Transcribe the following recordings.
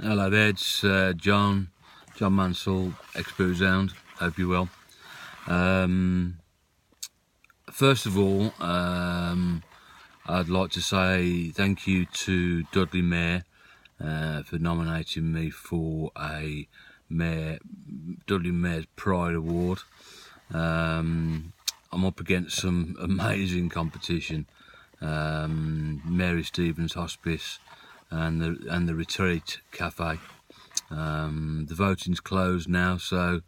Hello there, it's John Mansell, ex-Boo Sound. Hope you're well. First of all, I'd like to say thank you to Dudley Mayor for nominating me for a Dudley Mayor's Pride Award. I'm up against some amazing competition. Mary Stevens Hospice and the Retreat Cafe. The voting's closed now, so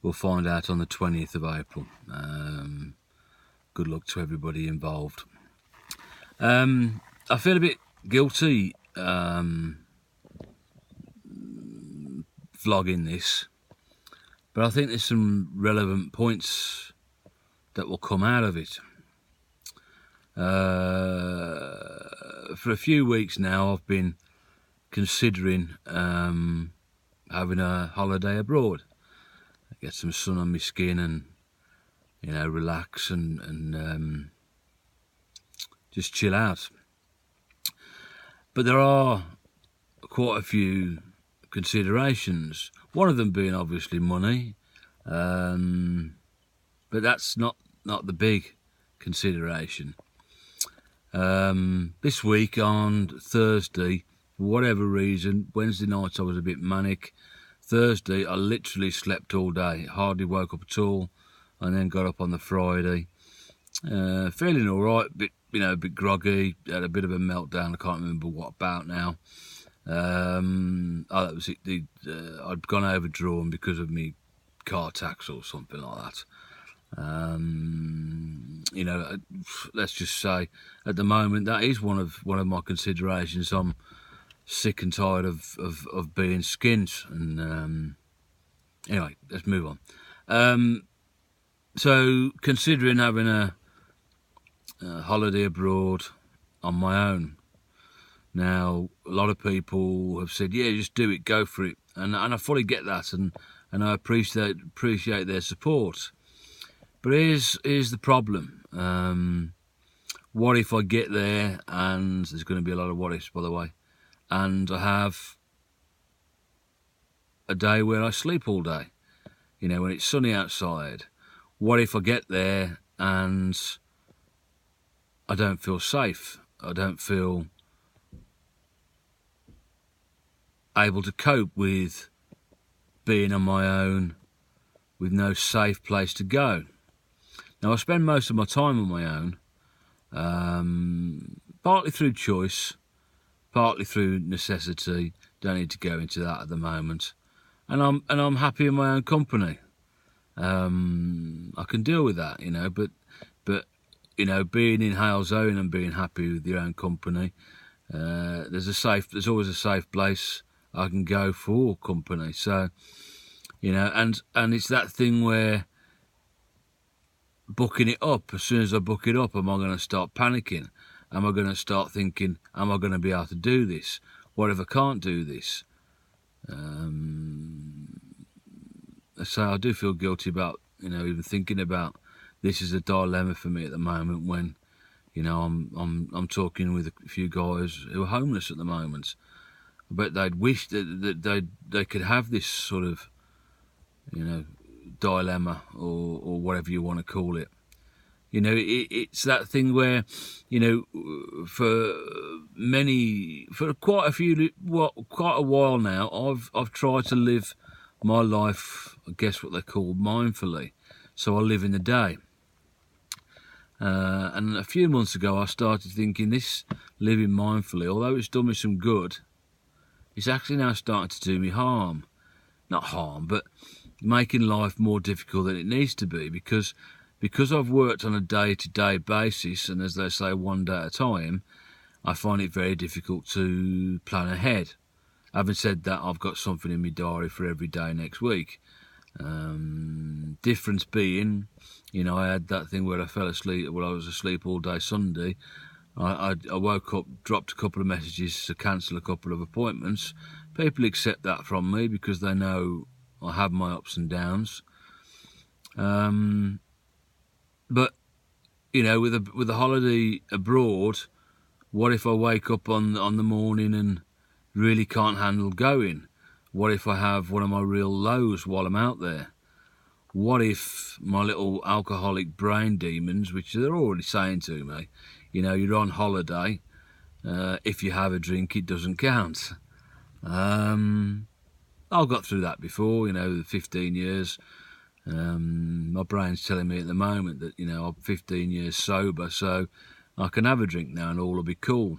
we'll find out on the 20th of April. Good luck to everybody involved. I feel a bit guilty vlogging this, but I think there's some relevant points that will come out of it. For a few weeks now, I've been considering having a holiday abroad. Get some sun on my skin and, you know, relax and just chill out. But there are quite a few considerations. One of them being obviously money, but that's not the big consideration. This week on Thursday, for whatever reason, Wednesday night I was a bit manic. Thursday I literally slept all day, hardly woke up at all, and then got up on the Friday, feeling all right, a bit groggy, had a bit of a meltdown. I can't remember what about now. That was it. I'd gone overdrawn because of me car tax or something like that. Let's just say at the moment that is one of my considerations. I'm sick and tired of being skint, and anyway, let's move on. So considering having a holiday abroad on my own. Now, a lot of people have said, yeah, just do it, go for it, and I fully get that, and I appreciate their support. But here's the problem. What if I get there, and there's going to be a lot of what ifs, by the way, and I have a day where I sleep all day, you know, when it's sunny outside. What if I get there and I don't feel safe? I don't feel able to cope with being on my own with no safe place to go. Now, I spend most of my time on my own, partly through choice, partly through necessity. Don't need to go into that at the moment. And I'm happy in my own company. I can deal with that, you know, but you know, being in Hale Zone and being happy with your own company, there's always a safe place I can go for company. So, you know, and it's that thing where booking it up, as soon as I book it up, am I going to start panicking? Am I going to start thinking, am I going to be able to do this? What if I can't do this? So I do feel guilty about, you know, even thinking about this is a dilemma for me at the moment when, you know, I'm talking with a few guys who are homeless at the moment. But they'd wish that they could have this sort of, you know, dilemma or whatever you want to call it. You know, it's that thing where, you know, for quite a while now, I've tried to live my life, I guess what they call mindfully. So I live in the day. And a few months ago, I started thinking this living mindfully, although it's done me some good, it's actually now starting to do me harm. Not harm, but making life more difficult than it needs to be, because I've worked on a day-to-day basis, and as they say, one day at a time, I find it very difficult to plan ahead. Having said that, I've got something in my diary for every day next week. Difference being, you know, I had that thing where I fell asleep, I was asleep all day Sunday. I woke up, dropped a couple of messages to cancel a couple of appointments. People accept that from me because they know I have my ups and downs. But you know, with a holiday abroad, what if I wake up on the morning and really can't handle going? What if I have one of my real lows while I'm out there? What if my little alcoholic brain demons, which they're already saying to me, you know, you're on holiday, if you have a drink, it doesn't count. I've got through that before, you know, the 15 years. My brain's telling me at the moment that, you know, I'm 15 years sober, so I can have a drink now and all will be cool.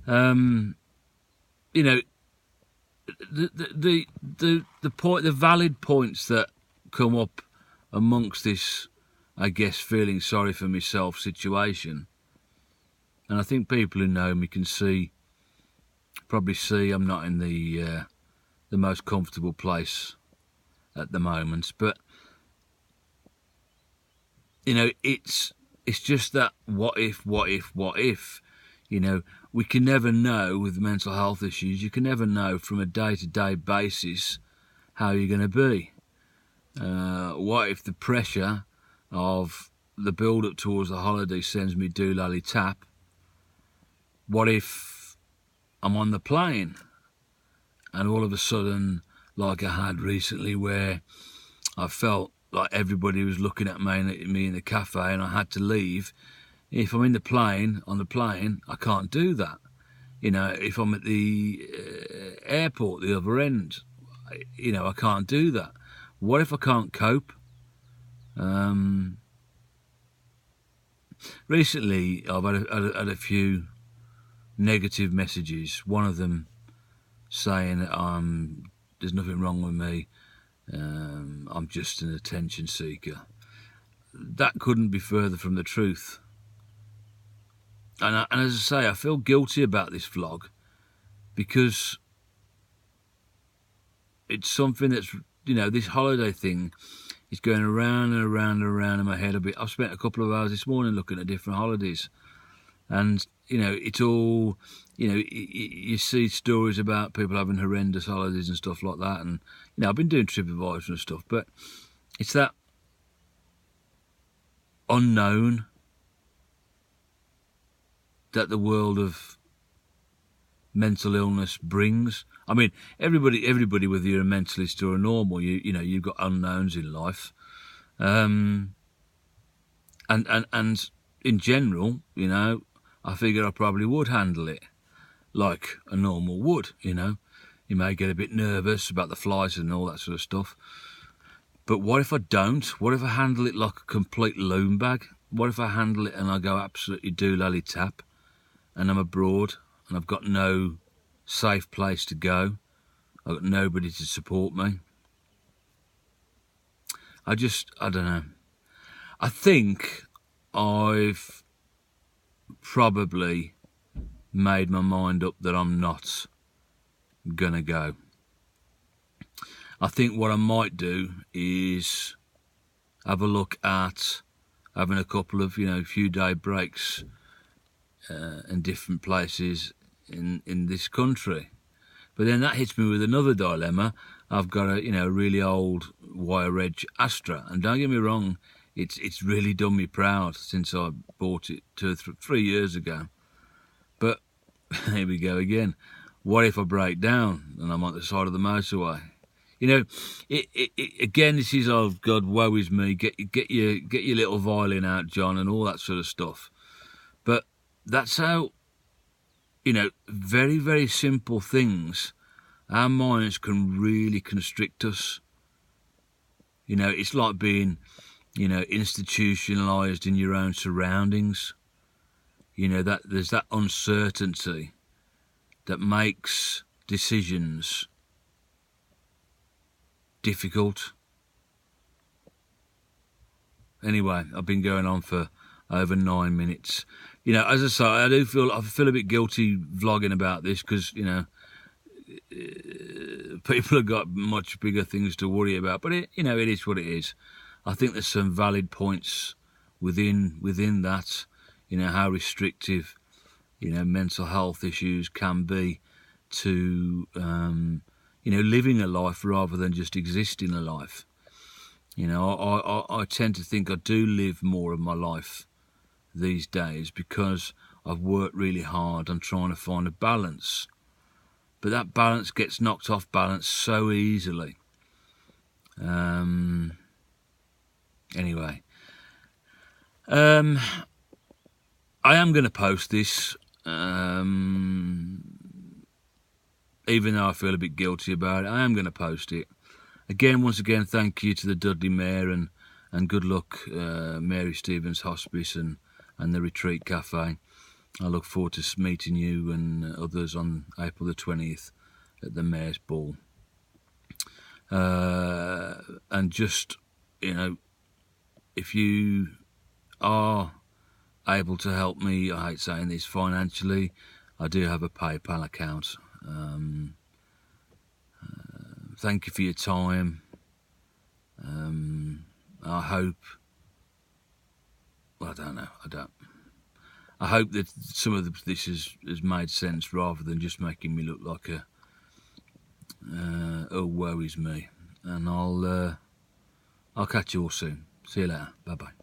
You know, the valid points that come up amongst this, I guess, feeling sorry for myself situation, and I think people who know me can probably see I'm not in the most comfortable place at the moment, but you know, it's just that what if, you know, we can never know with mental health issues. You can never know from a day-to-day basis how you're going to be. What if the pressure of the build-up towards the holiday sends me doolally tap? What if I'm on the plane and all of a sudden, like I had recently, where I felt like everybody was looking at me in the cafe and I had to leave. If I'm on the plane, I can't do that. You know, if I'm at the airport, the other end, you know, I can't do that. What if I can't cope? Recently, I've had a few negative messages. One of them saying that there's nothing wrong with me. I'm just an attention seeker. That couldn't be further from the truth. And as I say, I feel guilty about this vlog because it's something that's, you know, this holiday thing is going around and around and around in my head a bit. I've spent a couple of hours this morning looking at different holidays, and you know, it's all, you know, you see stories about people having horrendous holidays and stuff like that, and you know, I've been doing TripAdvisor and stuff, but it's that unknown that the world of mental illness brings. I mean, everybody, whether you're a mentalist or a normal, you know, you've got unknowns in life, and in general, you know, I figure I probably would handle it like a normal would. You know, you may get a bit nervous about the flights and all that sort of stuff, but what if I don't? What if I handle it like a complete loom bag? What if I handle it and I go absolutely doolally tap, and I'm abroad and I've got no safe place to go, I've got nobody to support me? I don't know. I think I've probably made my mind up that I'm not gonna go. I think what I might do is have a look at having a couple of, you know, few day breaks in different places in this country. But then that hits me with another dilemma. I've got a, you know, really old wire edge Astra, and don't get me wrong, it's really done me proud since I bought it 3 years ago. But here we go again. What if I break down and I'm on the side of the motorway? You know, again, this is, oh God, woe is me. Get your little violin out, John, and all that sort of stuff. But that's how, you know, very, very simple things, our minds can really constrict us. You know, it's like being, you know, institutionalized in your own surroundings. You know, that there's that uncertainty that makes decisions difficult. Anyway, I've been going on for over 9 minutes. You know, as I say, I feel a bit guilty vlogging about this because, you know, people have got much bigger things to worry about. But it, you know, it is what it is. I think there's some valid points within that. You know, how restrictive, you know, mental health issues can be to, you know, living a life rather than just existing a life. You know, I tend to think I do live more of my life these days because I've worked really hard on trying to find a balance but that balance gets knocked off balance so easily. Anyway, I am going to post this, even though I feel a bit guilty about it. I am going to post it. Again, once again, thank you to the Dudley Mayor and good luck, Mary Stevens Hospice and the Retreat Cafe. I look forward to meeting you and others on April the 20th at the Mayor's Ball. And just, you know, if you are able to help me, I hate saying this, financially, I do have a PayPal account. Thank you for your time. I hope, well, I don't know, I hope that some of this has made sense rather than just making me look like a, oh, woe is me. And I'll catch you all soon. See you later. Bye-bye.